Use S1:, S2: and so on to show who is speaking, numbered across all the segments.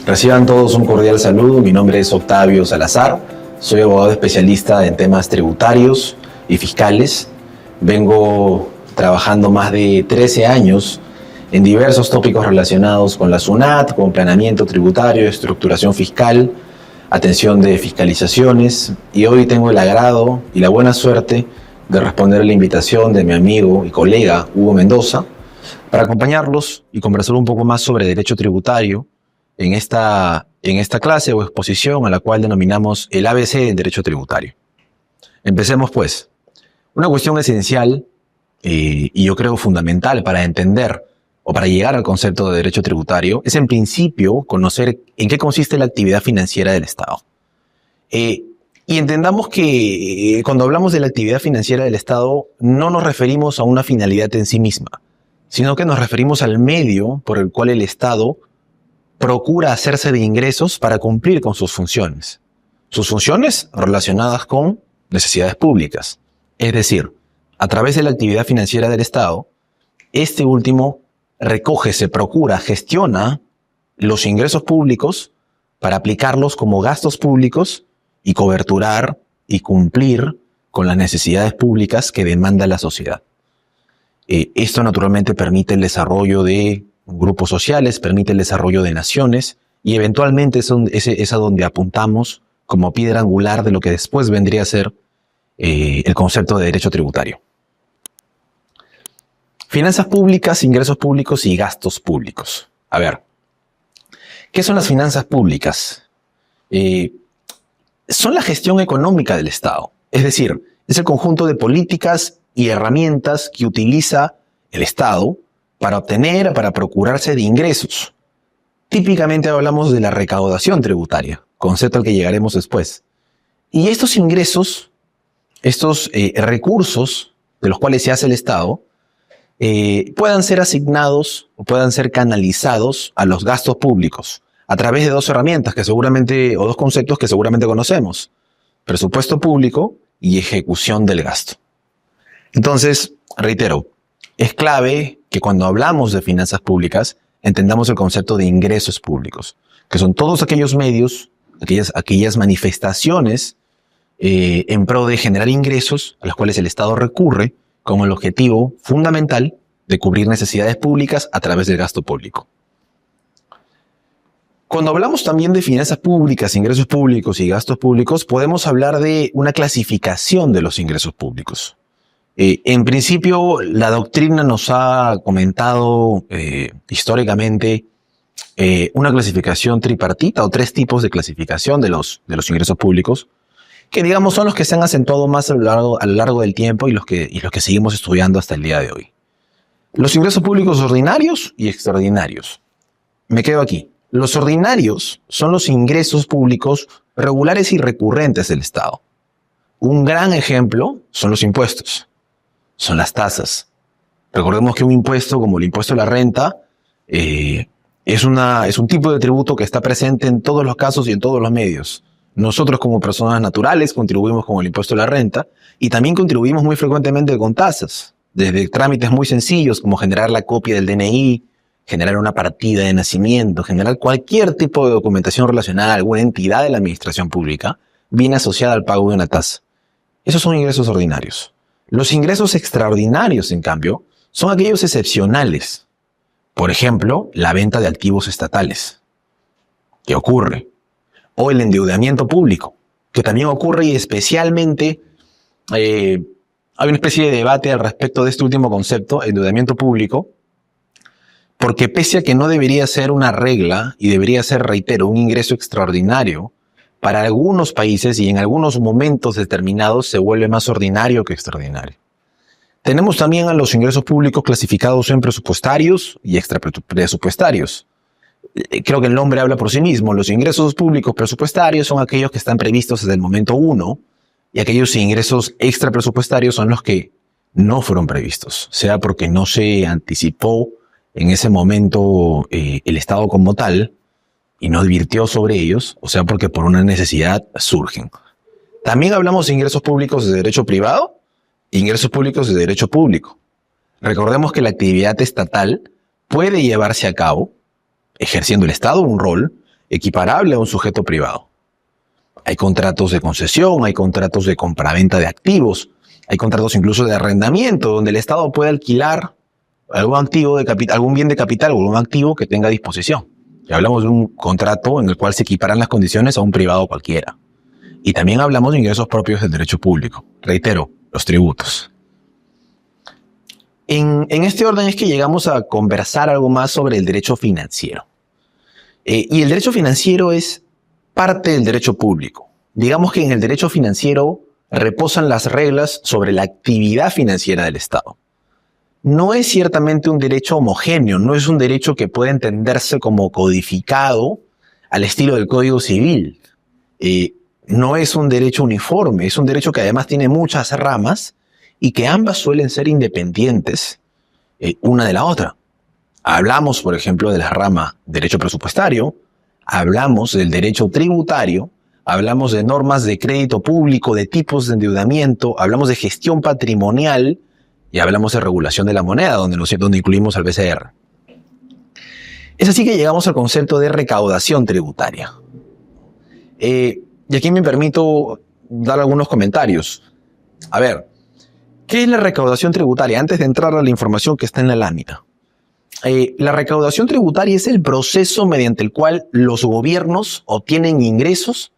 S1: Reciban todos un cordial saludo. Mi nombre es Octavio Salazar. Soy abogado especialista en temas tributarios y fiscales. Vengo trabajando más de 13 años en diversos tópicos relacionados con la SUNAT, con planeamiento tributario, estructuración fiscal, atención de fiscalizaciones, y hoy tengo el agrado y la buena suerte de responder a la invitación de mi amigo y colega Hugo Mendoza para acompañarlos y conversar un poco más sobre derecho tributario en esta clase o exposición a la cual denominamos el ABC del derecho tributario. Empecemos pues. Una cuestión esencial y yo creo fundamental para entender o para llegar al concepto de derecho tributario es en principio conocer en qué consiste la actividad financiera del Estado. Y entendamos que cuando hablamos de la actividad financiera del Estado no nos referimos a una finalidad en sí misma, sino que nos referimos al medio por el cual el Estado procura hacerse de ingresos para cumplir con sus funciones. Sus funciones relacionadas con necesidades públicas. Es decir, a través de la actividad financiera del Estado, este último recoge, se procura, gestiona los ingresos públicos para aplicarlos como gastos públicos y coberturar y cumplir con las necesidades públicas que demanda la sociedad. Esto naturalmente permite el desarrollo de grupos sociales, permite el desarrollo de naciones y eventualmente es a donde apuntamos como piedra angular de lo que después vendría a ser el concepto de derecho tributario. Finanzas públicas, ingresos públicos y gastos públicos. A ver, ¿qué son las finanzas públicas? Son la gestión económica del Estado. Es decir, es el conjunto de políticas y herramientas que utiliza el Estado para obtener, para procurarse de ingresos. Típicamente hablamos de la recaudación tributaria, concepto al que llegaremos después. Y estos ingresos, estos recursos de los cuales se hace el Estado, puedan ser asignados o puedan ser canalizados a los gastos públicos a través de dos herramientas o dos conceptos que seguramente conocemos: presupuesto público y ejecución del gasto. Entonces, reitero, es clave que cuando hablamos de finanzas públicas entendamos el concepto de ingresos públicos, que son todos aquellos medios, aquellas manifestaciones en pro de generar ingresos a los cuales el Estado recurre con el objetivo fundamental de cubrir necesidades públicas a través del gasto público. Cuando hablamos también de finanzas públicas, ingresos públicos y gastos públicos, podemos hablar de una clasificación de los ingresos públicos. En principio, la doctrina nos ha comentado históricamente una clasificación tripartita o tres tipos de clasificación de los ingresos públicos, que digamos son los que se han acentuado más a lo largo del tiempo y los que seguimos estudiando hasta el día de hoy. Los ingresos públicos ordinarios y extraordinarios. Me quedo aquí. Los ordinarios son los ingresos públicos regulares y recurrentes del Estado. Un gran ejemplo son los impuestos, son las tasas. Recordemos que un impuesto como el impuesto a la renta es un tipo de tributo que está presente en todos los casos y en todos los medios. Nosotros como personas naturales contribuimos con el impuesto a la renta y también contribuimos muy frecuentemente con tasas, desde trámites muy sencillos como generar la copia del DNI, generar una partida de nacimiento, generar cualquier tipo de documentación relacionada a alguna entidad de la administración pública, viene asociada al pago de una tasa. Esos son ingresos ordinarios. Los ingresos extraordinarios, en cambio, son aquellos excepcionales. Por ejemplo, la venta de activos estatales, que ocurre, o el endeudamiento público, que también ocurre, y especialmente hay una especie de debate al respecto de este último concepto, endeudamiento público, porque pese a que no debería ser una regla y debería ser, reitero, un ingreso extraordinario, para algunos países y en algunos momentos determinados se vuelve más ordinario que extraordinario. Tenemos también a los ingresos públicos clasificados en presupuestarios y extrapresupuestarios. Creo que el nombre habla por sí mismo. Los ingresos públicos presupuestarios son aquellos que están previstos desde el momento 1 y aquellos ingresos extrapresupuestarios son los que no fueron previstos, sea porque no se anticipó en ese momento el Estado como tal y no advirtió sobre ellos, o sea porque por una necesidad surgen. También hablamos de ingresos públicos de derecho privado e ingresos públicos de derecho público. Recordemos que la actividad estatal puede llevarse a cabo ejerciendo el Estado un rol equiparable a un sujeto privado. Hay contratos de concesión, hay contratos de compraventa de activos, hay contratos incluso de arrendamiento, donde el Estado puede alquilar algún activo algún bien de capital o algún activo que tenga a disposición. Y hablamos de un contrato en el cual se equiparan las condiciones a un privado cualquiera. Y también hablamos de ingresos propios del derecho público. Reitero, los tributos. En este orden es que llegamos a conversar algo más sobre el derecho financiero. Y el derecho financiero es parte del derecho público. Digamos que en el derecho financiero reposan las reglas sobre la actividad financiera del Estado. No es ciertamente un derecho homogéneo, no es un derecho que pueda entenderse como codificado al estilo del Código Civil. No es un derecho uniforme, es un derecho que además tiene muchas ramas y que ambas suelen ser independientes una de la otra. Hablamos, por ejemplo, de la rama derecho presupuestario, hablamos del derecho tributario, hablamos de normas de crédito público, de tipos de endeudamiento, hablamos de gestión patrimonial y hablamos de regulación de la moneda, donde incluimos al BCR. Es así que llegamos al concepto de recaudación tributaria. Y aquí me permito dar algunos comentarios. A ver, ¿qué es la recaudación tributaria? Antes de entrar a la información que está en la lámina. La recaudación tributaria es el proceso mediante el cual los gobiernos obtienen ingresos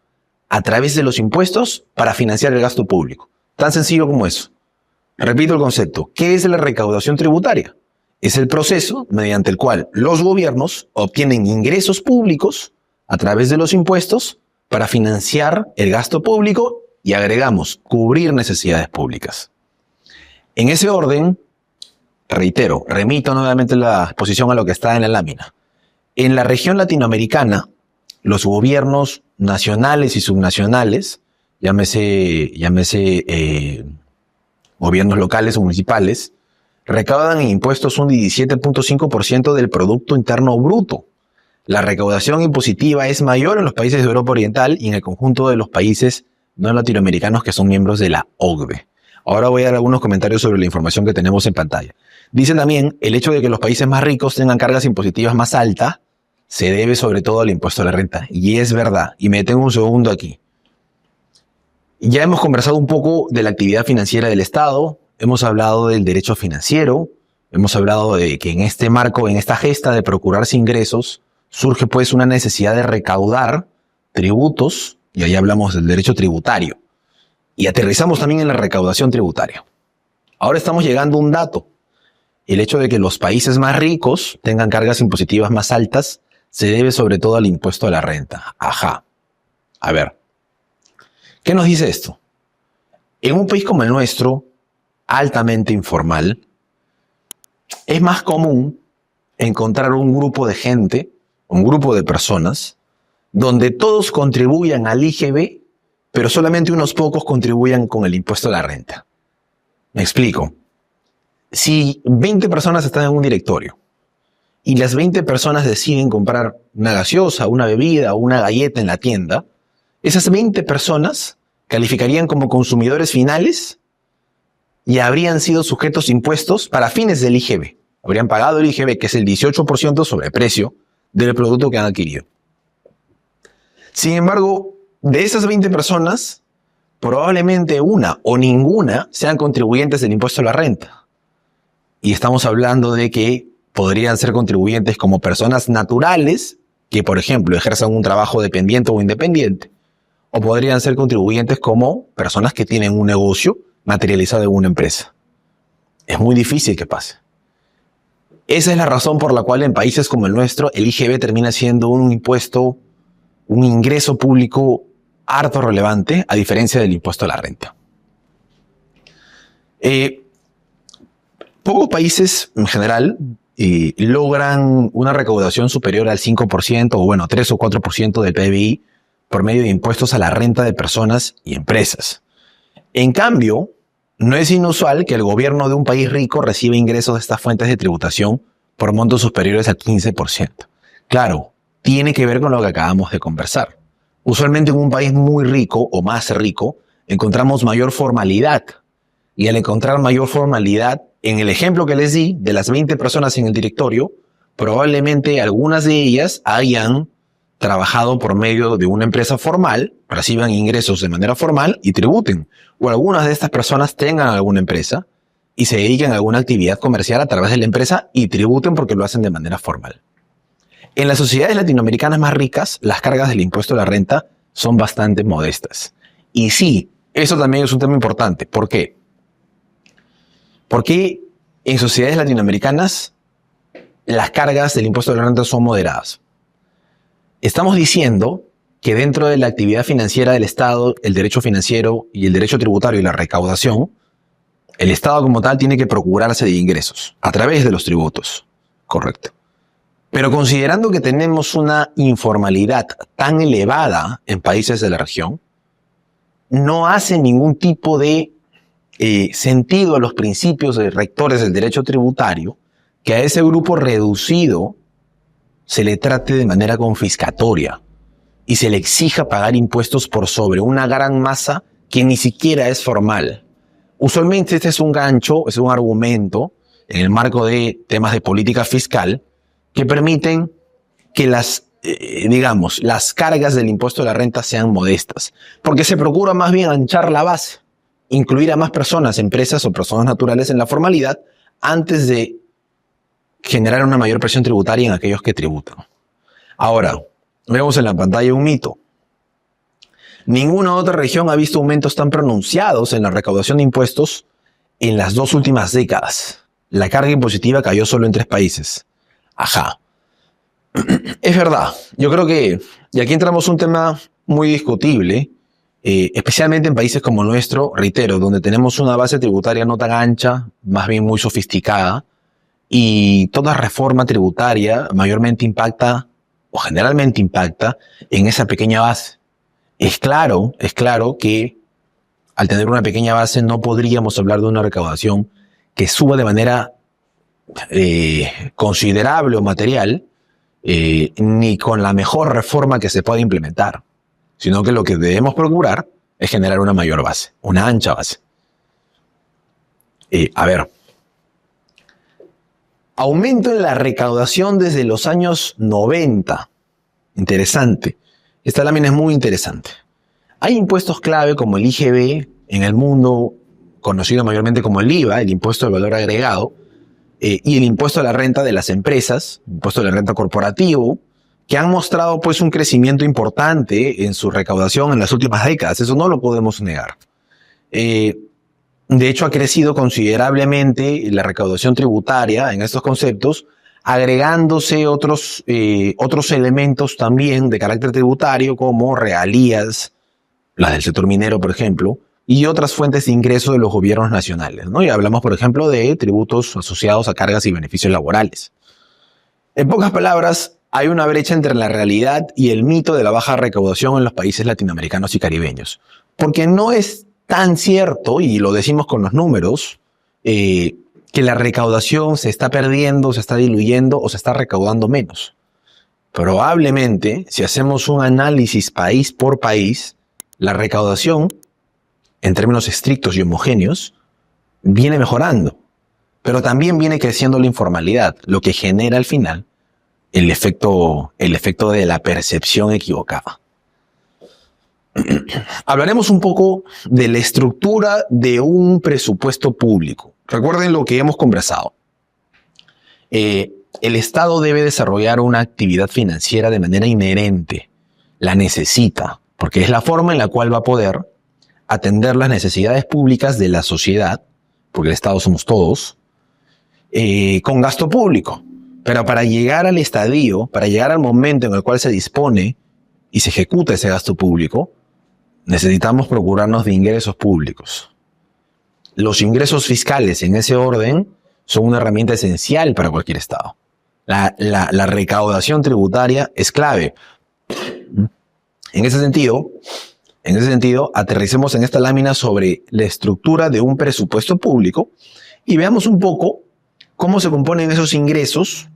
S1: a través de los impuestos para financiar el gasto público. Tan sencillo como eso. Repito el concepto. ¿Qué es la recaudación tributaria? Es el proceso mediante el cual los gobiernos obtienen ingresos públicos a través de los impuestos para financiar el gasto público y agregamos, cubrir necesidades públicas. En ese orden, reitero, remito nuevamente la exposición a lo que está en la lámina. En la región latinoamericana, los gobiernos nacionales y subnacionales, llámese gobiernos locales o municipales, recaudan en impuestos un 17.5% del Producto Interno Bruto. La recaudación impositiva es mayor en los países de Europa Oriental y en el conjunto de los países no latinoamericanos que son miembros de la OCDE. Ahora voy a dar algunos comentarios sobre la información que tenemos en pantalla. Dice también, el hecho de que los países más ricos tengan cargas impositivas más altas se debe sobre todo al impuesto a la renta. Y es verdad. Y me detengo un segundo aquí. Ya hemos conversado un poco de la actividad financiera del Estado, hemos hablado del derecho financiero, hemos hablado de que en este marco, en esta gesta de procurarse ingresos, surge pues una necesidad de recaudar tributos, y ahí hablamos del derecho tributario. Y aterrizamos también en la recaudación tributaria. Ahora estamos llegando a un dato. El hecho de que los países más ricos tengan cargas impositivas más altas se debe sobre todo al impuesto a la renta. Ajá. A ver. ¿Qué nos dice esto? En un país como el nuestro, altamente informal, es más común encontrar un grupo de gente, un grupo de personas, donde todos contribuyan al IGB, pero solamente unos pocos contribuyan con el impuesto a la renta. Me explico. Si 20 personas están en un directorio y las 20 personas deciden comprar una gaseosa, una bebida o una galleta en la tienda, esas 20 personas calificarían como consumidores finales y habrían sido sujetos a impuestos para fines del IGB. Habrían pagado el IGB, que es el 18% sobre el precio del producto que han adquirido. Sin embargo, de esas 20 personas, probablemente una o ninguna sean contribuyentes del impuesto a la renta. Y estamos hablando de que podrían ser contribuyentes como personas naturales, que por ejemplo ejerzan un trabajo dependiente o independiente, o podrían ser contribuyentes como personas que tienen un negocio materializado en una empresa. Es muy difícil que pase. Esa es la razón por la cual en países como el nuestro el IGB termina siendo un impuesto, un ingreso público harto relevante, a diferencia del impuesto a la renta. Pocos países en general logran una recaudación superior al 5% o bueno, 3 o 4% del PBI por medio de impuestos a la renta de personas y empresas. En cambio, no es inusual que el gobierno de un país rico reciba ingresos de estas fuentes de tributación por montos superiores al 15%. Claro, tiene que ver con lo que acabamos de conversar. Usualmente en un país muy rico o más rico encontramos mayor formalidad. Y al encontrar mayor formalidad, en el ejemplo que les di de las 20 personas en el directorio, probablemente algunas de ellas hayan trabajado por medio de una empresa formal, reciban ingresos de manera formal y tributen. O algunas de estas personas tengan alguna empresa y se dediquen a alguna actividad comercial a través de la empresa y tributen porque lo hacen de manera formal. En las sociedades latinoamericanas más ricas, las cargas del impuesto a la renta son bastante modestas. Y sí, eso también es un tema importante. ¿Por qué? Porque en sociedades latinoamericanas las cargas del impuesto a la renta son moderadas. Estamos diciendo que dentro de la actividad financiera del Estado, el derecho financiero y el derecho tributario y la recaudación, el Estado como tal tiene que procurarse de ingresos a través de los tributos. Correcto. Pero considerando que tenemos una informalidad tan elevada en países de la región, no hace ningún tipo de sentido a los principios rectores del derecho tributario que a ese grupo reducido se le trate de manera confiscatoria y se le exija pagar impuestos por sobre una gran masa que ni siquiera es formal. Usualmente este es un gancho, es un argumento en el marco de temas de política fiscal que permiten que las cargas del impuesto de la renta sean modestas, porque se procura más bien anchar la base, incluir a más personas, empresas o personas naturales en la formalidad antes de generar una mayor presión tributaria en aquellos que tributan. Ahora, vemos en la pantalla un mito. Ninguna otra región ha visto aumentos tan pronunciados en la recaudación de impuestos en las 2 últimas décadas. La carga impositiva cayó solo en 3 países. Ajá. Es verdad. Yo creo que, y aquí entramos un tema muy discutible, especialmente en países como el nuestro, reitero, donde tenemos una base tributaria no tan ancha, más bien muy sofisticada, y toda reforma tributaria mayormente impacta, o generalmente impacta, en esa pequeña base. Es claro que al tener una pequeña base no podríamos hablar de una recaudación que suba de manera considerable o material, ni con la mejor reforma que se pueda implementar, sino que lo que debemos procurar es generar una mayor base, una ancha base. Aumento en la recaudación desde los años 90. Interesante. Esta lámina es muy interesante. Hay impuestos clave como el IGB en el mundo, conocido mayormente como el IVA, el impuesto al valor agregado, y el impuesto a la renta de las empresas, impuesto a la renta corporativo, que han mostrado pues un crecimiento importante en su recaudación en las últimas décadas. Eso no lo podemos negar. De hecho, ha crecido considerablemente la recaudación tributaria en estos conceptos, agregándose otros elementos también de carácter tributario como regalías, las del sector minero, por ejemplo, y otras fuentes de ingreso de los gobiernos nacionales, ¿no? Y hablamos, por ejemplo, de tributos asociados a cargas y beneficios laborales. En pocas palabras, hay una brecha entre la realidad y el mito de la baja recaudación en los países latinoamericanos y caribeños. Porque no es tan cierto, y lo decimos con los números, que la recaudación se está perdiendo, se está diluyendo o se está recaudando menos. Probablemente, si hacemos un análisis país por país, la recaudación, en términos estrictos y homogéneos, viene mejorando, pero también viene creciendo la informalidad, lo que genera al final el efecto de la percepción equivocada. Hablaremos un poco de la estructura de un presupuesto público. Recuerden lo que hemos conversado. El Estado debe desarrollar una actividad financiera de manera inherente. La necesita, porque es la forma en la cual va a poder atender las necesidades públicas de la sociedad, porque el Estado somos todos, con gasto público. Pero para llegar al estadio, para llegar al momento en el cual se dispone y se ejecuta ese gasto público, necesitamos procurarnos de ingresos públicos. Los ingresos fiscales en ese orden son una herramienta esencial para cualquier Estado. La recaudación tributaria es clave. En ese sentido, aterricemos en esta lámina sobre la estructura de un presupuesto público y veamos un poco cómo se componen esos ingresos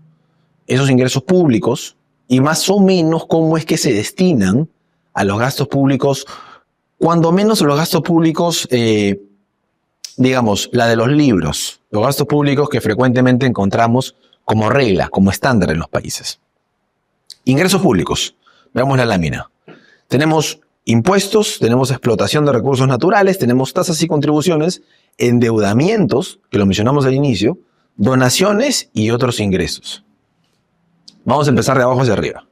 S1: públicos y más o menos cómo es que se destinan a los gastos públicos, cuando menos los gastos públicos, la de los libros, los gastos públicos que frecuentemente encontramos como regla, como estándar en los países. Ingresos públicos. Veamos la lámina. Tenemos impuestos, tenemos explotación de recursos naturales, tenemos tasas y contribuciones, endeudamientos, que lo mencionamos al inicio, donaciones y otros ingresos. Vamos a empezar de abajo hacia arriba.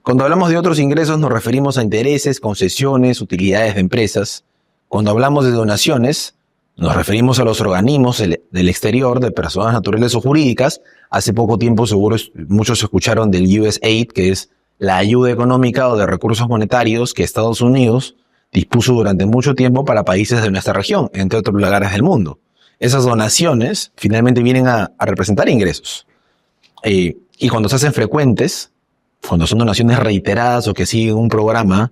S1: Cuando hablamos de otros ingresos nos referimos a intereses, concesiones, utilidades de empresas. Cuando hablamos de donaciones, nos referimos a los organismos del exterior, de personas naturales o jurídicas. Hace poco tiempo seguro muchos escucharon del USAID, que es la ayuda económica o de recursos monetarios que Estados Unidos dispuso durante mucho tiempo para países de nuestra región, entre otros lugares del mundo. Esas donaciones finalmente vienen a representar ingresos. Y cuando se hacen frecuentes, cuando son donaciones reiteradas o que siguen un programa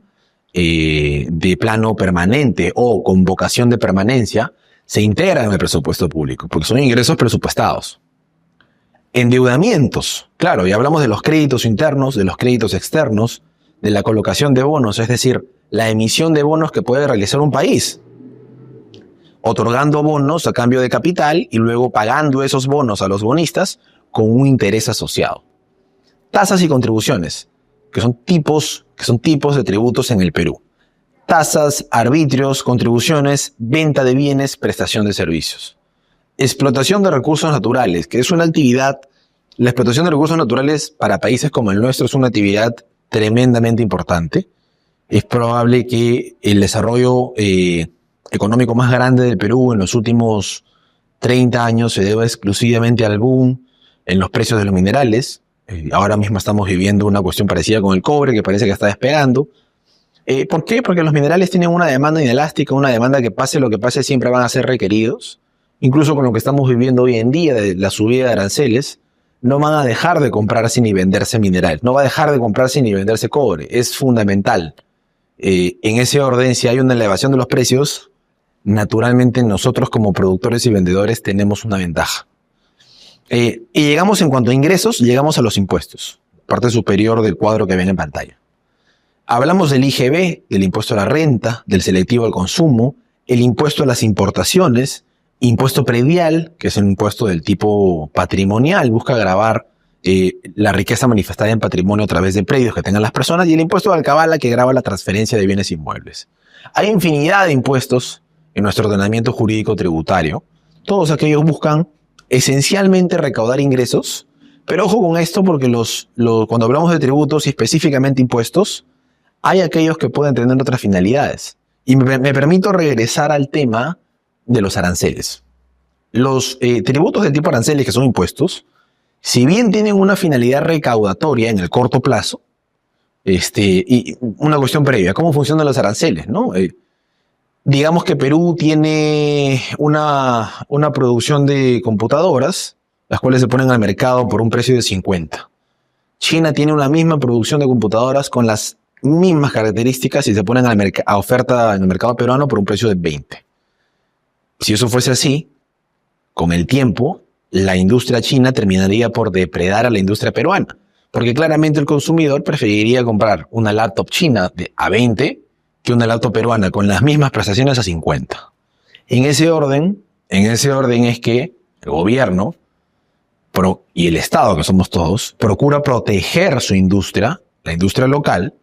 S1: de plano permanente o con vocación de permanencia, se integran en el presupuesto público, porque son ingresos presupuestados. Endeudamientos, claro, y hablamos de los créditos internos, de los créditos externos, de la colocación de bonos, es decir, la emisión de bonos que puede realizar un país, otorgando bonos a cambio de capital y luego pagando esos bonos a los bonistas con un interés asociado. Tasas y contribuciones, que son tipos de tributos en el Perú. Tasas, arbitrios, contribuciones, venta de bienes, prestación de servicios. Explotación de recursos naturales, que es una actividad, la explotación de recursos naturales para países como el nuestro es una actividad tremendamente importante. Es probable que el desarrollo económico más grande del Perú en los últimos 30 años se deba exclusivamente al boom en los precios de los minerales. Ahora mismo estamos viviendo una cuestión parecida con el cobre, que parece que está despegando. ¿Por qué? Porque los minerales tienen una demanda inelástica, una demanda que pase lo que pase siempre van a ser requeridos. Incluso con lo que estamos viviendo hoy en día de la subida de aranceles, no van a dejar de comprarse ni venderse mineral, no va a dejar de comprarse ni venderse cobre, es fundamental. En ese orden, si hay una elevación de los precios, naturalmente nosotros como productores y vendedores tenemos una ventaja. Y llegamos en cuanto a ingresos, llegamos a los impuestos, parte superior del cuadro que ven en pantalla. Hablamos del IGB, del impuesto a la renta, del selectivo al consumo, el impuesto a las importaciones, impuesto predial, que es un impuesto del tipo patrimonial, busca gravar la riqueza manifestada en patrimonio a través de predios que tengan las personas, y el impuesto de alcabala, que grava la transferencia de bienes inmuebles. Hay infinidad de impuestos en nuestro ordenamiento jurídico tributario. Todos aquellos buscan esencialmente recaudar ingresos, pero ojo con esto porque cuando hablamos de tributos y específicamente impuestos, hay aquellos que pueden tener otras finalidades. Y me permito regresar al tema de los aranceles. Los tributos de tipo aranceles, que son impuestos, si bien tienen una finalidad recaudatoria en el corto plazo, y una cuestión previa, ¿cómo funcionan los aranceles, no? Digamos que Perú tiene una producción de computadoras, las cuales se ponen al mercado por un precio de 50. China tiene una misma producción de computadoras con las mismas características y se ponen a oferta en el mercado peruano por un precio de 20. Si eso fuese así, con el tiempo, la industria china terminaría por depredar a la industria peruana, porque claramente el consumidor preferiría comprar una laptop china a 20 que una laptop peruana con las mismas prestaciones a 50. En ese orden es que el gobierno y el Estado, que somos todos, procura proteger su industria, la industria local,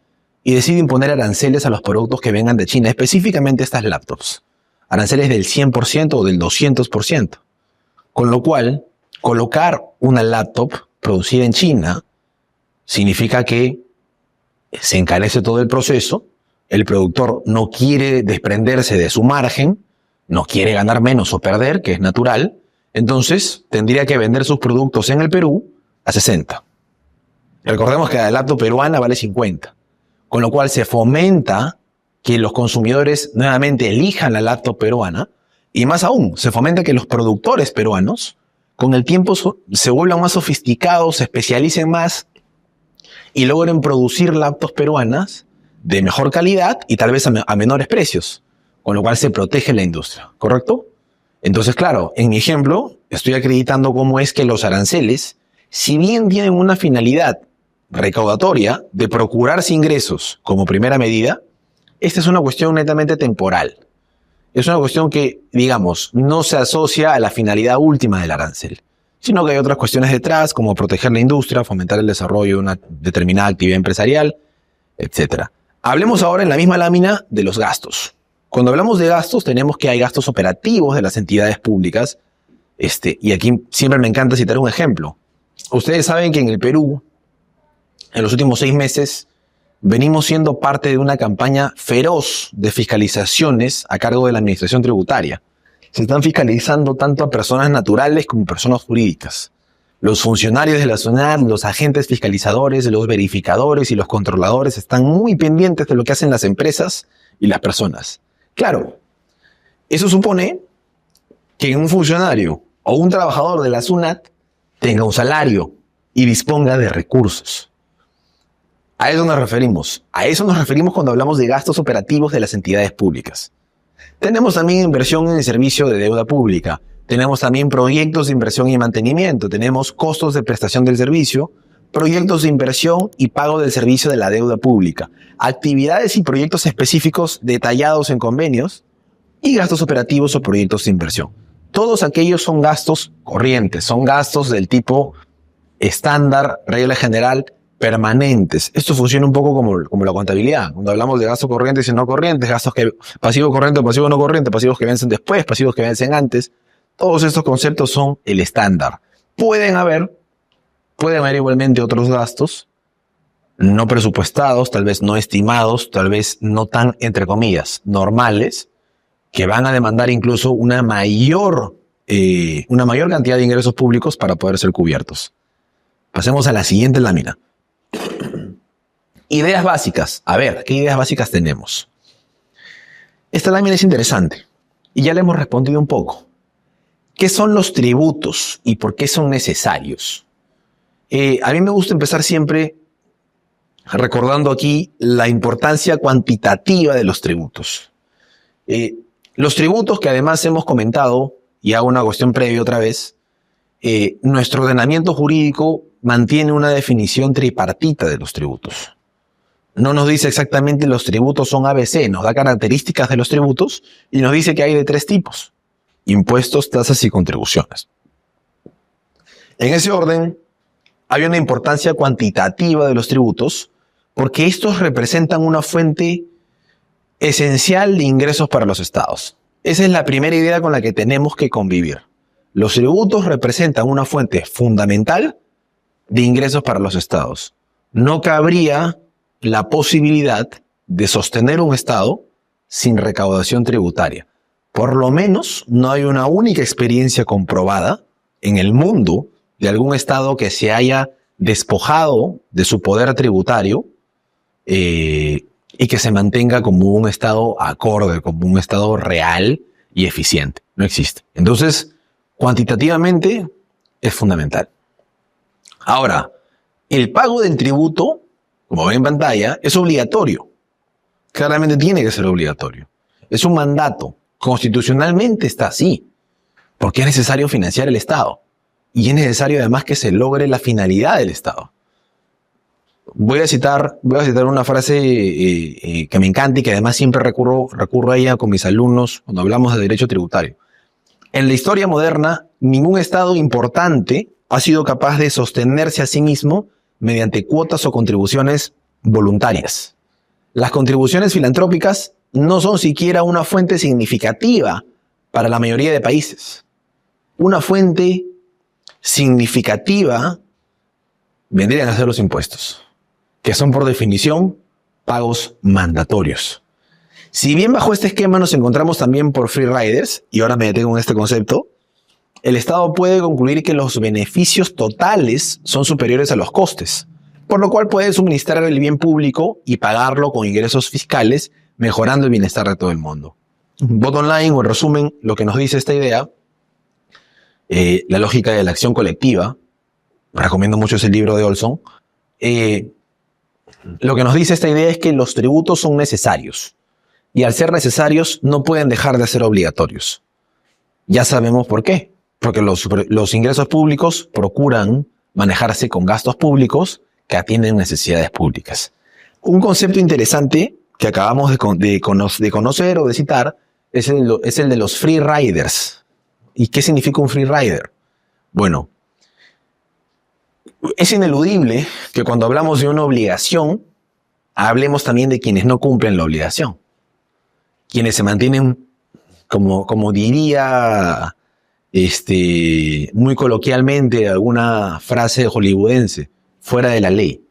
S1: y decide imponer aranceles a los productos que vengan de China, específicamente estas laptops. Aranceles del 100% o del 200%. Con lo cual, colocar una laptop producida en China significa que se encarece todo el proceso, el productor no quiere desprenderse de su margen, no quiere ganar menos o perder, que es natural, entonces tendría que vender sus productos en el Perú a 60. Recordemos que la laptop peruana vale 50, con lo cual se fomenta que los consumidores nuevamente elijan la laptop peruana, y más aún, se fomenta que los productores peruanos con el tiempo se vuelvan más sofisticados, se especialicen más y logren producir laptops peruanas de mejor calidad y tal vez a menores precios, con lo cual se protege la industria, ¿correcto? Entonces, claro, en mi ejemplo, estoy acreditando cómo es que los aranceles, si bien tienen una finalidad recaudatoria de procurarse ingresos como primera medida, esta es una cuestión netamente temporal. Es una cuestión que, digamos, no se asocia a la finalidad última del arancel, sino que hay otras cuestiones detrás, como proteger la industria, fomentar el desarrollo de una determinada actividad empresarial, etc. Hablemos ahora en la misma lámina de los gastos. Cuando hablamos de gastos, tenemos que hay gastos operativos de las entidades públicas. Y aquí siempre me encanta citar un ejemplo. Ustedes saben que en el Perú, en los últimos 6 meses, venimos siendo parte de una campaña feroz de fiscalizaciones a cargo de la Administración Tributaria. Se están fiscalizando tanto a personas naturales como personas jurídicas. Los funcionarios de la SUNAT, los agentes fiscalizadores, los verificadores y los controladores están muy pendientes de lo que hacen las empresas y las personas. Claro, eso supone que un funcionario o un trabajador de la SUNAT tenga un salario y disponga de recursos. A eso nos referimos. A eso nos referimos cuando hablamos de gastos operativos de las entidades públicas. Tenemos también inversión en el servicio de deuda pública. Tenemos también proyectos de inversión y mantenimiento. Tenemos costos de prestación del servicio, proyectos de inversión y pago del servicio de la deuda pública, actividades y proyectos específicos detallados en convenios y gastos operativos o proyectos de inversión. Todos aquellos son gastos corrientes, son gastos del tipo estándar, regla general, permanentes. Esto funciona un poco como la contabilidad. Cuando hablamos de gastos corrientes y no corrientes, gastos que pasivo corriente o pasivo no corriente, pasivos que vencen después, pasivos que vencen antes, todos estos conceptos son el estándar. Pueden haber igualmente otros gastos no presupuestados, tal vez no estimados, tal vez no tan, entre comillas, normales, que van a demandar incluso una mayor cantidad de ingresos públicos para poder ser cubiertos. Pasemos a la siguiente lámina. Ideas básicas. A ver, ¿qué ideas básicas tenemos? Esta lámina es interesante y ya le hemos respondido un poco. ¿Qué son los tributos y por qué son necesarios? A mí me gusta empezar siempre recordando aquí la importancia cuantitativa de los tributos. Los tributos que además hemos comentado, y hago una cuestión previa otra vez, nuestro ordenamiento jurídico mantiene una definición tripartita de los tributos. No nos dice exactamente los tributos son ABC, nos da características de los tributos y nos dice que hay de 3 tipos: impuestos, tasas y contribuciones. En ese orden, hay una importancia cuantitativa de los tributos porque estos representan una fuente esencial de ingresos para los estados. Esa es la primera idea con la que tenemos que convivir. Los tributos representan una fuente fundamental de ingresos para los estados. No cabría la posibilidad de sostener un estado sin recaudación tributaria. Por lo menos no hay una única experiencia comprobada en el mundo de algún estado que se haya despojado de su poder tributario y que se mantenga como un estado acorde, como un estado real y eficiente. No existe. Entonces, cuantitativamente es fundamental. Ahora, el pago del tributo, como ven en pantalla, es obligatorio. Claramente tiene que ser obligatorio. Es un mandato. Constitucionalmente está así, porque es necesario financiar el Estado. Y es necesario además que se logre la finalidad del Estado. Voy a citar una frase que me encanta y que además siempre recurro a ella con mis alumnos cuando hablamos de derecho tributario. En la historia moderna, ningún Estado importante ha sido capaz de sostenerse a sí mismo mediante cuotas o contribuciones voluntarias. Las contribuciones filantrópicas no son siquiera una fuente significativa para la mayoría de países. Una fuente significativa vendrían a ser los impuestos, que son por definición pagos mandatorios. Si bien bajo este esquema nos encontramos también por free riders, y ahora me detengo en este concepto, el Estado puede concluir que los beneficios totales son superiores a los costes, por lo cual puede suministrar el bien público y pagarlo con ingresos fiscales, mejorando el bienestar de todo el mundo. Bottom line, o en resumen, lo que nos dice esta idea, la lógica de la acción colectiva, recomiendo mucho ese libro de Olson, lo que nos dice esta idea es que los tributos son necesarios, y al ser necesarios no pueden dejar de ser obligatorios. Ya sabemos por qué. Porque los ingresos públicos procuran manejarse con gastos públicos que atienden necesidades públicas. Un concepto interesante que acabamos de conocer o de citar es el de los free riders. ¿Y qué significa un free rider? Bueno, es ineludible que cuando hablamos de una obligación, hablemos también de quienes no cumplen la obligación, quienes se mantienen, como diría muy coloquialmente alguna frase hollywoodense, fuera de la ley.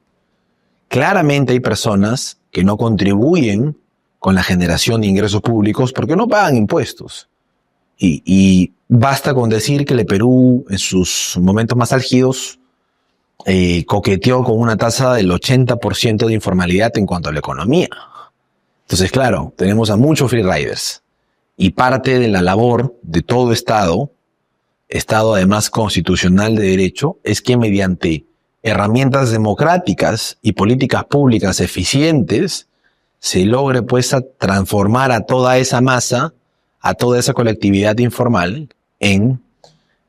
S1: Claramente hay personas que no contribuyen con la generación de ingresos públicos porque no pagan impuestos. Y basta con decir que el Perú, en sus momentos más álgidos, coqueteó con una tasa del 80% de informalidad en cuanto a la economía. Entonces, claro, tenemos a muchos free riders. Y parte de la labor de todo Estado además constitucional de derecho, es que mediante herramientas democráticas y políticas públicas eficientes se logre pues transformar a toda esa masa, a toda esa colectividad informal en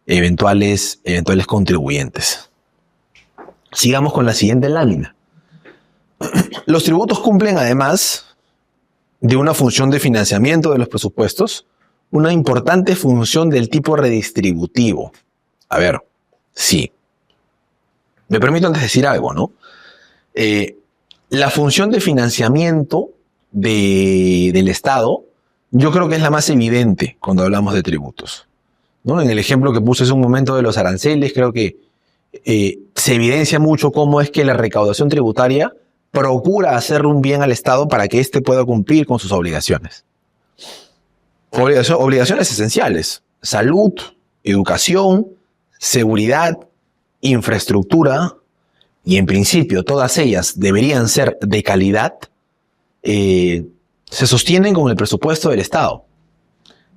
S1: eventuales contribuyentes. Sigamos con la siguiente lámina. Los tributos cumplen, además de una función de financiamiento de los presupuestos, una importante función del tipo redistributivo. A ver, sí. Me permito antes decir algo, ¿no? La función de financiamiento del Estado, yo creo que es la más evidente cuando hablamos de tributos, ¿no? En el ejemplo que puse hace un momento de los aranceles, creo que se evidencia mucho cómo es que la recaudación tributaria procura hacerle un bien al Estado para que éste pueda cumplir con sus obligaciones. Obligaciones esenciales: salud, educación, seguridad, infraestructura, y en principio todas ellas deberían ser de calidad, se sostienen con el presupuesto del Estado,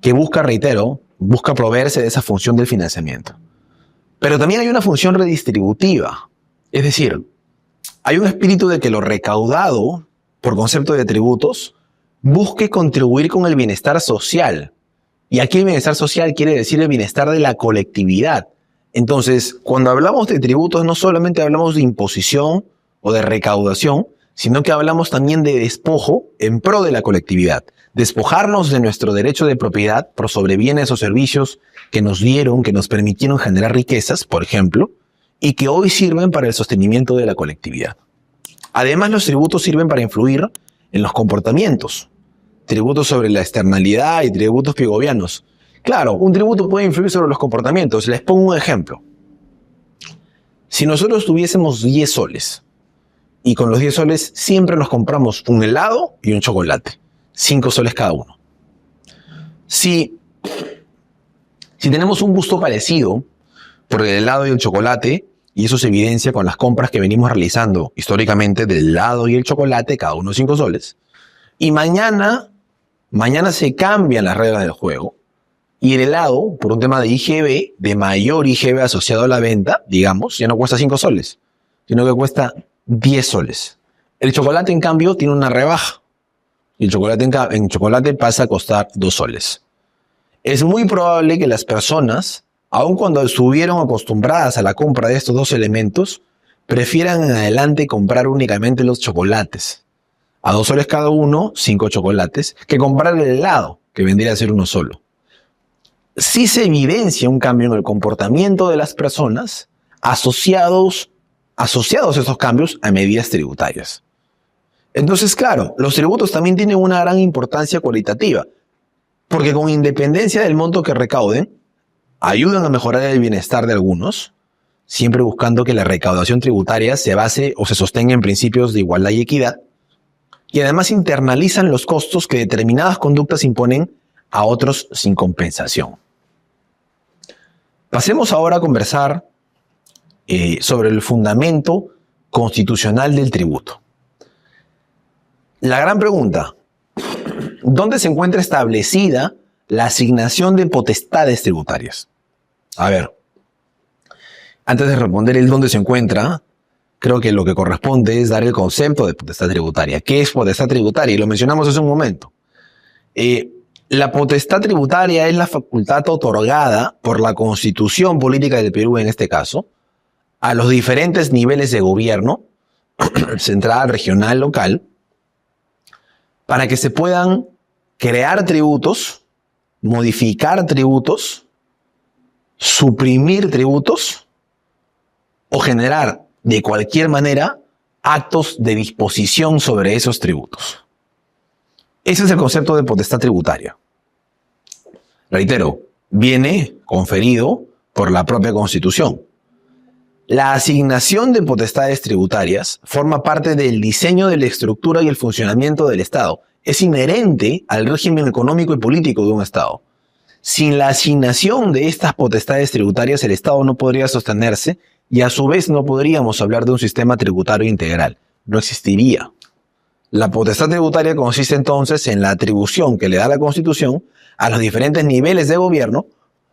S1: que busca proveerse de esa función del financiamiento. Pero también hay una función redistributiva, es decir, hay un espíritu de que lo recaudado por concepto de tributos busque contribuir con el bienestar social. Y aquí el bienestar social quiere decir el bienestar de la colectividad. Entonces, cuando hablamos de tributos, no solamente hablamos de imposición o de recaudación, sino que hablamos también de despojo en pro de la colectividad. Despojarnos de nuestro derecho de propiedad por sobre bienes o servicios que nos dieron, que nos permitieron generar riquezas, por ejemplo, y que hoy sirven para el sostenimiento de la colectividad. Además, los tributos sirven para influir en los comportamientos. Tributos sobre la externalidad y tributos pigovianos. Claro, un tributo puede influir sobre los comportamientos. Les pongo un ejemplo. Si nosotros tuviésemos 10 soles y con los 10 soles siempre nos compramos un helado y un chocolate, 5 soles cada uno. Si tenemos un gusto parecido por el helado y el chocolate, y eso se evidencia con las compras que venimos realizando históricamente del helado y el chocolate, cada uno 5 soles, y mañana se cambian las reglas del juego, y el helado, por un tema de IGB, de mayor IGB asociado a la venta, digamos, ya no cuesta 5 soles, sino que cuesta 10 soles. El chocolate, en cambio, tiene una rebaja. Y el chocolate pasa a costar 2 soles. Es muy probable que las personas, aun cuando estuvieron acostumbradas a la compra de estos dos elementos, prefieran en adelante comprar únicamente los chocolates, a 2 soles cada uno, 5 chocolates, que comprar el helado, que vendría a ser uno solo. Sí se evidencia un cambio en el comportamiento de las personas asociados estos cambios a medidas tributarias. Entonces, claro, los tributos también tienen una gran importancia cualitativa, porque con independencia del monto que recauden, ayudan a mejorar el bienestar de algunos, siempre buscando que la recaudación tributaria se base o se sostenga en principios de igualdad y equidad, y además internalizan los costos que determinadas conductas imponen a otros sin compensación. Pasemos ahora a conversar sobre el fundamento constitucional del tributo. La gran pregunta: ¿dónde se encuentra establecida la asignación de potestades tributarias? A ver, antes de responder el dónde se encuentra, creo que lo que corresponde es dar el concepto de potestad tributaria. ¿Qué es potestad tributaria? Y lo mencionamos hace un momento. La potestad tributaria es la facultad otorgada por la Constitución Política del Perú, en este caso, a los diferentes niveles de gobierno, central, regional, local, para que se puedan crear tributos, modificar tributos, suprimir tributos o generar de cualquier manera actos de disposición sobre esos tributos. Ese es el concepto de potestad tributaria. Reitero, viene conferido por la propia Constitución. La asignación de potestades tributarias forma parte del diseño de la estructura y el funcionamiento del Estado. Es inherente al régimen económico y político de un Estado. Sin la asignación de estas potestades tributarias, el Estado no podría sostenerse y a su vez no podríamos hablar de un sistema tributario integral. No existiría. La potestad tributaria consiste entonces en la atribución que le da la Constitución a los diferentes niveles de gobierno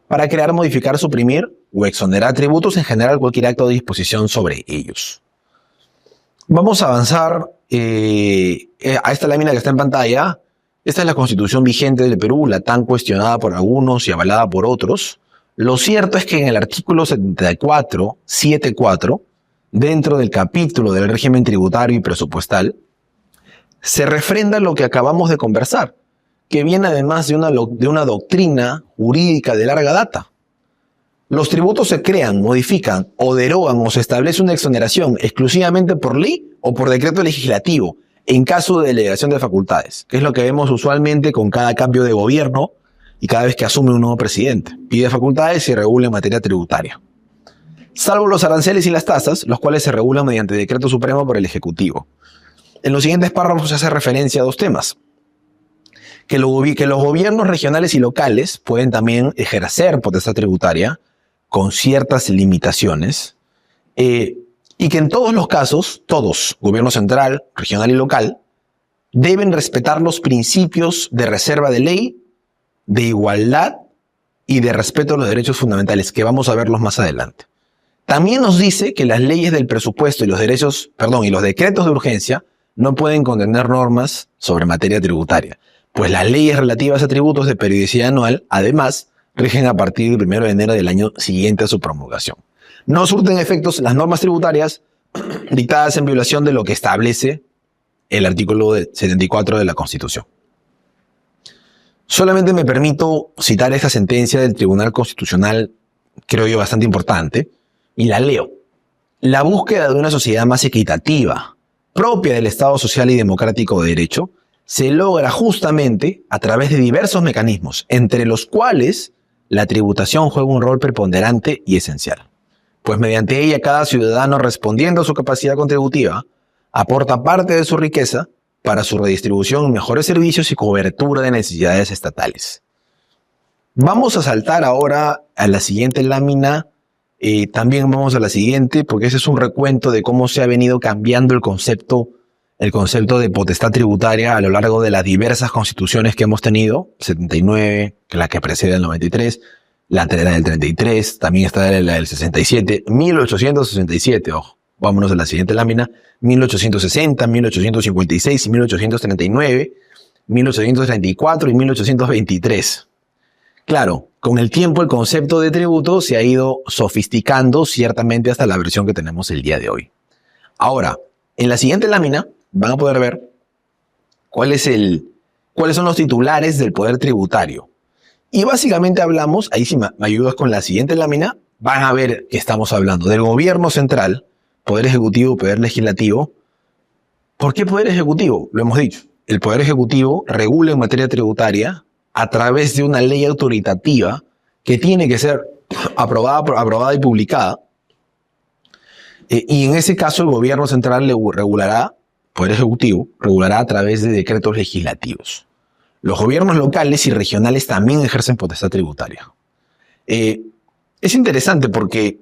S1: para crear, modificar, suprimir o exonerar tributos, en general cualquier acto de disposición sobre ellos. Vamos a avanzar a esta lámina que está en pantalla. Esta es la Constitución vigente del Perú, la tan cuestionada por algunos y avalada por otros. Lo cierto es que en el artículo 74, dentro del capítulo del régimen tributario y presupuestal, se refrenda lo que acabamos de conversar, que viene además de una doctrina jurídica de larga data. Los tributos se crean, modifican o derogan o se establece una exoneración exclusivamente por ley o por decreto legislativo en caso de delegación de facultades, que es lo que vemos usualmente con cada cambio de gobierno y cada vez que asume un nuevo presidente. Pide facultades y regula en materia tributaria. Salvo los aranceles y las tasas, los cuales se regulan mediante decreto supremo por el Ejecutivo. En los siguientes párrafos se hace referencia a dos temas. Que los gobiernos regionales y locales pueden también ejercer potestad tributaria con ciertas limitaciones y que en todos los casos, todos, gobierno central, regional y local, deben respetar los principios de reserva de ley, de igualdad y de respeto a los derechos fundamentales, que vamos a verlos más adelante. También nos dice que las leyes del presupuesto y los decretos de urgencia no pueden contener normas sobre materia tributaria, pues las leyes relativas a tributos de periodicidad anual, además, rigen a partir del 1 de enero del año siguiente a su promulgación. No surten efectos las normas tributarias dictadas en violación de lo que establece el artículo 74 de la Constitución. Solamente me permito citar esta sentencia del Tribunal Constitucional, creo yo bastante importante, y la leo. La búsqueda de una sociedad más equitativa, propia del Estado social y democrático de derecho, se logra justamente a través de diversos mecanismos, entre los cuales la tributación juega un rol preponderante y esencial. Pues mediante ella cada ciudadano, respondiendo a su capacidad contributiva, aporta parte de su riqueza para su redistribución en mejores servicios y cobertura de necesidades estatales. Vamos a saltar ahora a la siguiente lámina. También vamos a la siguiente, porque ese es un recuento de cómo se ha venido cambiando el concepto de potestad tributaria a lo largo de las diversas constituciones que hemos tenido, 79, la que precede al 93, la del 33, también está la del 67, 1867, ojo, vámonos a la siguiente lámina, 1860, 1856, 1839, 1834 y 1823. Claro, con el tiempo el concepto de tributo se ha ido sofisticando ciertamente hasta la versión que tenemos el día de hoy. Ahora, en la siguiente lámina van a poder ver cuáles son los titulares del poder tributario. Y básicamente hablamos, ahí si me ayudas con la siguiente lámina, van a ver que estamos hablando del gobierno central, poder ejecutivo, poder legislativo. ¿Por qué poder ejecutivo? Lo hemos dicho. El poder ejecutivo regula en materia tributaria a través de una ley autoritativa que tiene que ser aprobada y publicada. Y en ese caso el gobierno central regulará, poder ejecutivo, regulará a través de decretos legislativos. Los gobiernos locales y regionales también ejercen potestad tributaria. Es interesante porque,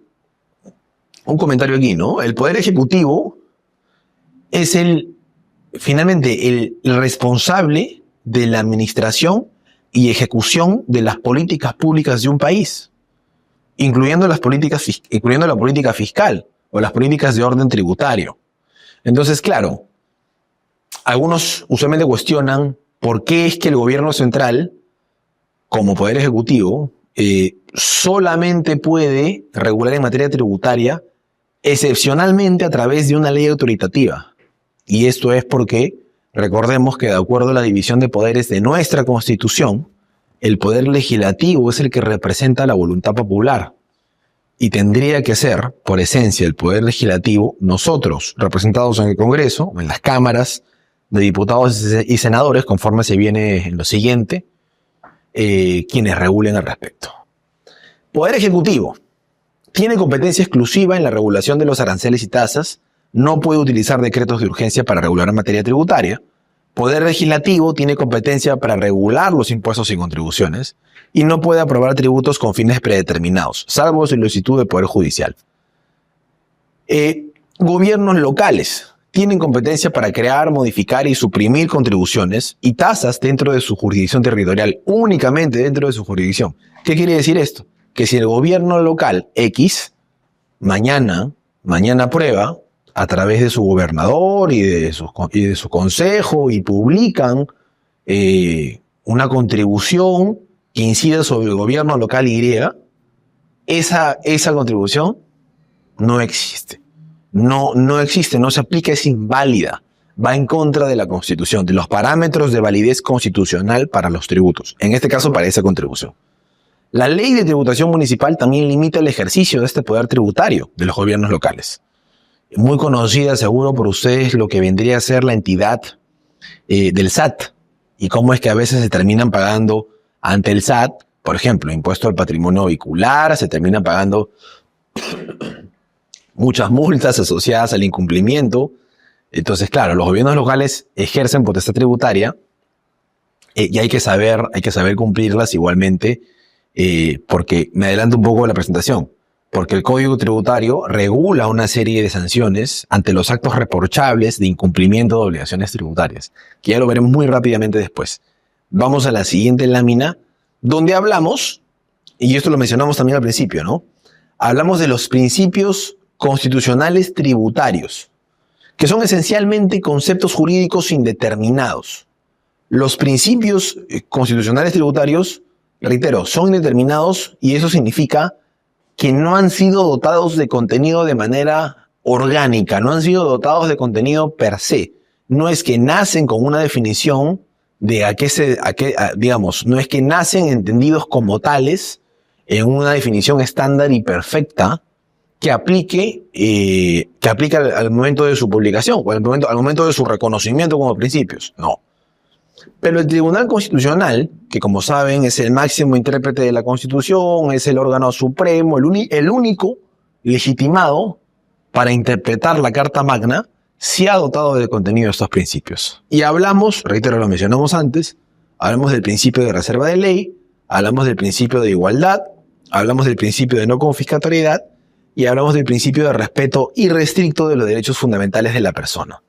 S1: un comentario aquí, ¿no? El poder ejecutivo es finalmente el responsable de la administración y ejecución de las políticas públicas de un país, incluyendo la política fiscal o las políticas de orden tributario. Entonces, claro, algunos usualmente cuestionan por qué es que el gobierno central, como poder ejecutivo, solamente puede regular en materia tributaria excepcionalmente a través de una ley autoritativa. Y esto es porque, recordemos que de acuerdo a la división de poderes de nuestra Constitución, el poder legislativo es el que representa la voluntad popular. y tendría que ser, por esencia, el Poder Legislativo, nosotros, representados en el Congreso, en las cámaras de diputados y senadores, conforme se viene en lo siguiente, quienes regulen al respecto. Poder Ejecutivo tiene competencia exclusiva en la regulación de los aranceles y tasas, no puede utilizar decretos de urgencia para regular materia tributaria. Poder Legislativo tiene competencia para regular los impuestos y contribuciones y no puede aprobar tributos con fines predeterminados, salvo solicitud del Poder Judicial. Gobiernos locales tienen competencia para crear, modificar y suprimir contribuciones y tasas dentro de su jurisdicción territorial, únicamente dentro de su jurisdicción. ¿Qué quiere decir esto? Que si el gobierno local X mañana aprueba a través de su gobernador y de su consejo y publican una contribución que incida sobre el gobierno local Y, esa contribución no existe. No existe, no se aplica, es inválida. Va en contra de la Constitución, de los parámetros de validez constitucional para los tributos. En este caso, para esa contribución. La ley de tributación municipal también limita el ejercicio de este poder tributario de los gobiernos locales. Muy conocida seguro por ustedes lo que vendría a ser la entidad del SAT y cómo es que a veces se terminan pagando ante el SAT, por ejemplo, impuesto al patrimonio vehicular, se terminan pagando muchas multas asociadas al incumplimiento. Entonces, claro, los gobiernos locales ejercen potestad tributaria y hay que saber cumplirlas igualmente. Porque me adelanto un poco de la presentación, porque el Código Tributario regula una serie de sanciones ante los actos reprochables de incumplimiento de obligaciones tributarias, que ya lo veremos muy rápidamente después. Vamos a la siguiente lámina, donde hablamos, y esto lo mencionamos también al principio, ¿no? Hablamos de los principios constitucionales tributarios, que son esencialmente conceptos jurídicos indeterminados. Los principios constitucionales tributarios, reitero, son indeterminados y eso significa que no han sido dotados de contenido de manera orgánica, no han sido dotados de contenido per se. No es que nacen con una definición de digamos, no es que nacen entendidos como tales en una definición estándar y perfecta que aplique al momento de su publicación o al momento de su reconocimiento como principios. No. Pero el Tribunal Constitucional, que como saben es el máximo intérprete de la Constitución, es el órgano supremo, el único legitimado para interpretar la Carta Magna, se ha dotado de contenido de estos principios. Y hablamos, reitero, lo mencionamos antes, hablamos del principio de reserva de ley, hablamos del principio de igualdad, hablamos del principio de no confiscatoriedad y hablamos del principio de respeto irrestricto de los derechos fundamentales de la persona.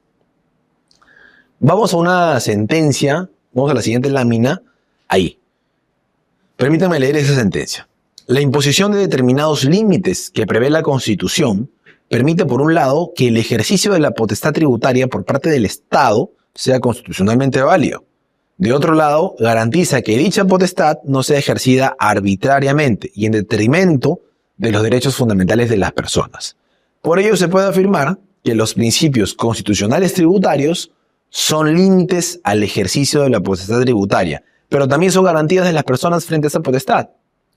S1: Vamos a una sentencia, vamos a la siguiente lámina, ahí. Permítanme leer esa sentencia. La imposición de determinados límites que prevé la Constitución permite, por un lado, que el ejercicio de la potestad tributaria por parte del Estado sea constitucionalmente válido. De otro lado, garantiza que dicha potestad no sea ejercida arbitrariamente y en detrimento de los derechos fundamentales de las personas. Por ello, se puede afirmar que los principios constitucionales tributarios son límites al ejercicio de la potestad tributaria, pero también son garantías de las personas frente a esa potestad.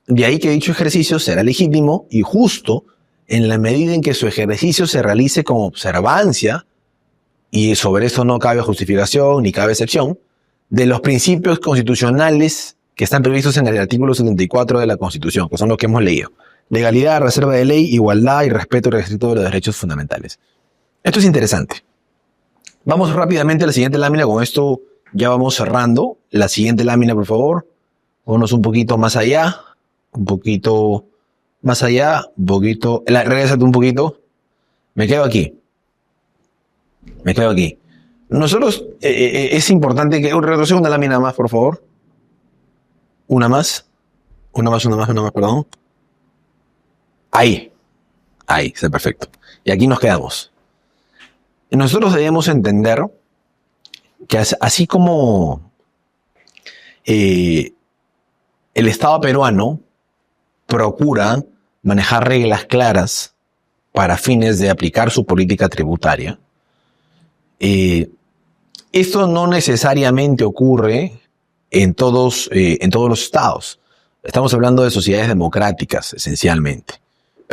S1: De ahí que dicho ejercicio será legítimo y justo en la medida en que su ejercicio se realice con observancia, y sobre eso no cabe justificación ni cabe excepción, de los principios constitucionales que están previstos en el artículo 74 de la Constitución, que son los que hemos leído. Legalidad, reserva de ley, igualdad y respeto irrestricto de los derechos fundamentales. Esto es interesante. Vamos rápidamente a la siguiente lámina, con esto ya vamos cerrando. La siguiente lámina, por favor. Vámonos un poquito más allá, un poquito más allá, un poquito... Regrésate un poquito. Me quedo aquí. Nosotros, es importante que... Retroceda una lámina más, por favor. Una más, perdón. Ahí, está perfecto. Y aquí nos quedamos. Nosotros debemos entender que así como el Estado peruano procura manejar reglas claras para fines de aplicar su política tributaria, esto no necesariamente ocurre en todos los estados. Estamos hablando de sociedades democráticas, esencialmente.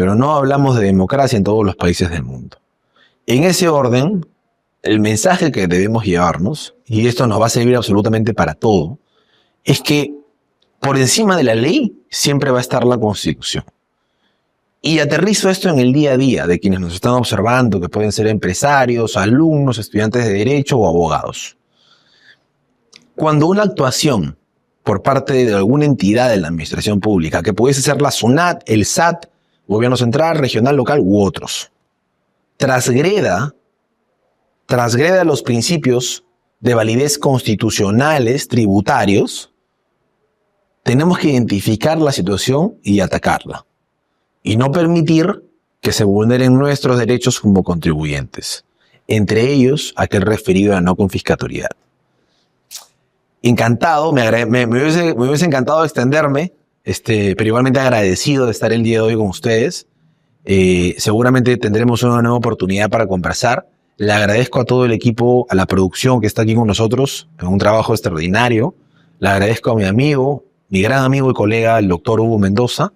S1: pero no hablamos de democracia en todos los países del mundo. En ese orden, el mensaje que debemos llevarnos, y esto nos va a servir absolutamente para todo, es que por encima de la ley siempre va a estar la Constitución. Y aterrizo esto en el día a día de quienes nos están observando, que pueden ser empresarios, alumnos, estudiantes de derecho o abogados. Cuando una actuación por parte de alguna entidad de la administración pública, que pudiese ser la SUNAT, el SAT, gobierno central, regional, local u otros, transgreda los principios de validez constitucionales, tributarios, tenemos que identificar la situación y atacarla. Y no permitir que se vulneren nuestros derechos como contribuyentes. Entre ellos, aquel referido a la no confiscatoriedad. Encantado, me hubiese encantado extenderme, pero igualmente agradecido de estar el día de hoy con ustedes. Seguramente tendremos una nueva oportunidad para conversar. Le agradezco a todo el equipo, a la producción que está aquí con nosotros, en un trabajo extraordinario. Le agradezco a mi amigo, mi gran amigo y colega, el doctor Hugo Mendoza.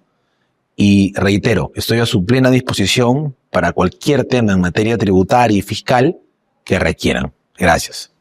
S1: Y reitero, estoy a su plena disposición para cualquier tema en materia tributaria y fiscal que requieran. Gracias.